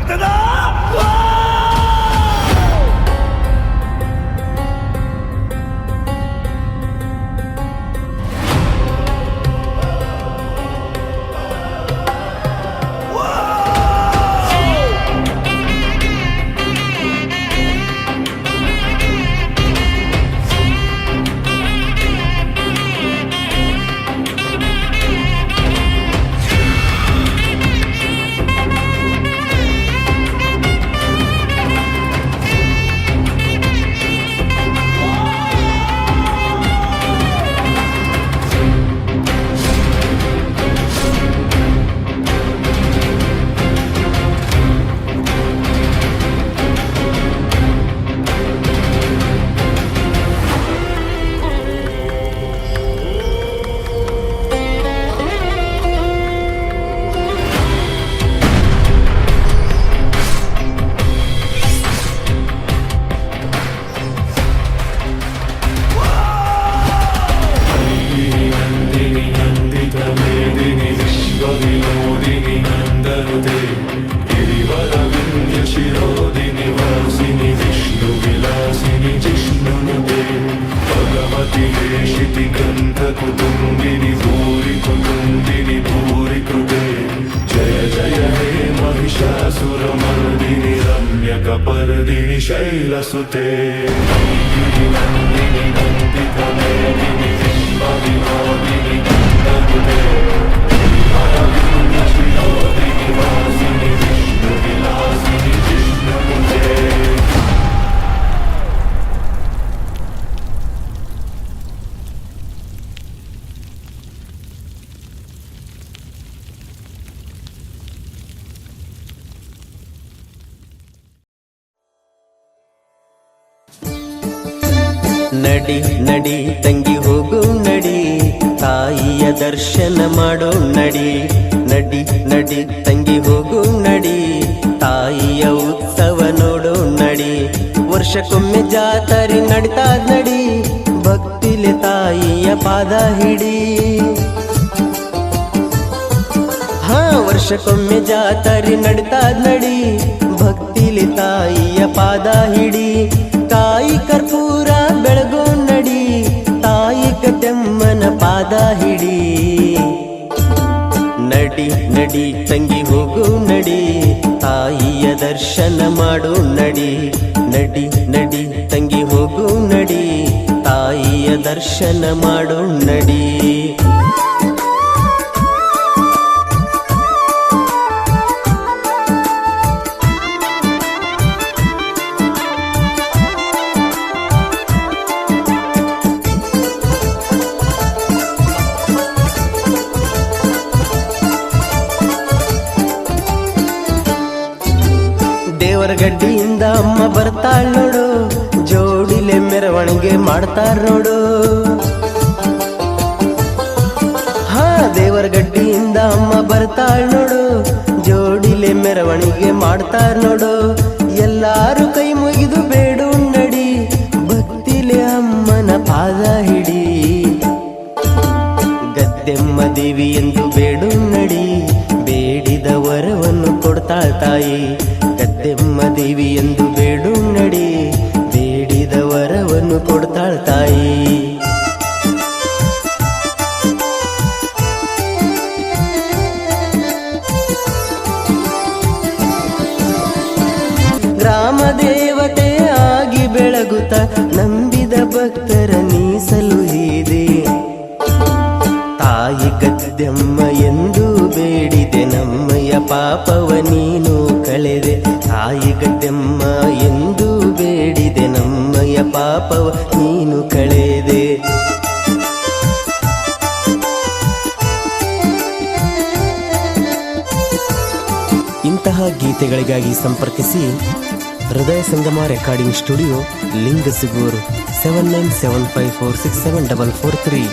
ಆಗ್ತದ. परदिनी शैलसुते ನಡಿ ನಡಿ ತಂಗಿ ಹೋಗು ನಡಿ, ತಾಯಿಯ ದರ್ಶನ ಮಾಡೋ ನಡಿ. ನಡಿ ನಡಿ ತಂಗಿ ಹೋಗು ನಡಿ, ತಾಯಿಯ ಉತ್ಸವ ನೋಡೋ ನಡಿ. ವರ್ಷಕ್ಕೊಮ್ಮೆ ಜಾತ್ರೆ ನಡಿತಾದ್ ನಡಿ, ಭಕ್ತಿಲೆ ತಾಯಿಯ ಪಾದ ಹಿಡಿ. ವರ್ಷಕ್ಕೊಮ್ಮೆ ಜಾತ್ರೆ ನಡಿತಾದ್ ನಡಿ, ಭಕ್ತಿಲೆ ತಾಯಿಯ ಪಾದ ಹಿಡಿ. ಕಾಯಿ ಕರ್ಪೂರ ಬೆಳಗೋ ನಡಿ, ತಾಯಿ ಕಟ್ಟಮ್ಮನ ಪಾದ ಹಿಡಿ. ನಡಿ ನಡಿ ತಂಗಿ ಹೋಗು ನಡಿ, ತಾಯಿಯ ದರ್ಶನ ಮಾಡೋ ನಡಿ. ನಡಿ ನಡಿ ತಂಗಿ ಹೋಗು ನಡಿ, ತಾಯಿಯ ದರ್ಶನ ಮಾಡೋ ನಡಿ. ದೇವರಗಡ್ಡಿಯಿಂದ ಅಮ್ಮ ಬರ್ತಾಳ್ ನೋಡು, ಜೋಡಿಲೆ ಮೆರವಣಿಗೆ ಮಾಡ್ತಾರ ನೋಡು. ದೇವರಗಡ್ಡಿಯಿಂದ ಅಮ್ಮ ಬರ್ತಾಳ್ ನೋಡು, ಜೋಡಿಲೆ ಮೆರವಣಿಗೆ ಮಾಡ್ತಾರ ನೋಡು. ಎಲ್ಲಾರು ಕೈ ಮುಗಿದು ಬೇಡು ನಡಿ, ಭಕ್ತಿಲೆ ಅಮ್ಮನ ಪಾದ ಹಿಡಿ. ಗದ್ದೆಮ್ಮ ದೇವಿ ಎಂದು ಬೇಡು ನಡಿ, ಬೇಡಿದ ವರವನ್ನು ಕೊಡ್ತಾಳ ತಾಯಿ. ಗದ್ದೆಮ್ಮ ದೇವಿ ಎಂದು ಬೇಡು ನಡಿ, ಬೇಡಿದ ವರವನ್ನು ಕೊಡ್ತಾಳ ತಾಯಿ. ಗ್ರಾಮ ದೇವತೆ ಆಗಿ ಬೆಳಗುತ್ತ, ನಂಬಿದ ಭಕ್ತರ ನೀಸಲು ಹೀದೆ. ತಾಯಿ ಗದ್ದೆಮ್ಮ ಎಂದು ಬೇಡಿದೆ, ನಮ್ಮಯ್ಯ ಪಾಪವ ನೀನು ಕಳೆದೆ. ತಾಯಿ ಗದ್ದೆಮ್ಮ ಎಂದು ಬೇಡಿದೆ, ನಮ್ಮಯ್ಯ ಪಾಪವ ನೀನು ಕಳೆದೆ. ಇಂತಹ ಗೀತೆಗಳಿಗಾಗಿ ಸಂಪರ್ಕಿಸಿ ಹೃದಯ ಸಂಗಮ ರೆಕಾರ್ಡಿಂಗ್ ಸ್ಟುಡಿಯೋ, ಲಿಂಗಸಿಗೂರು 7975467443.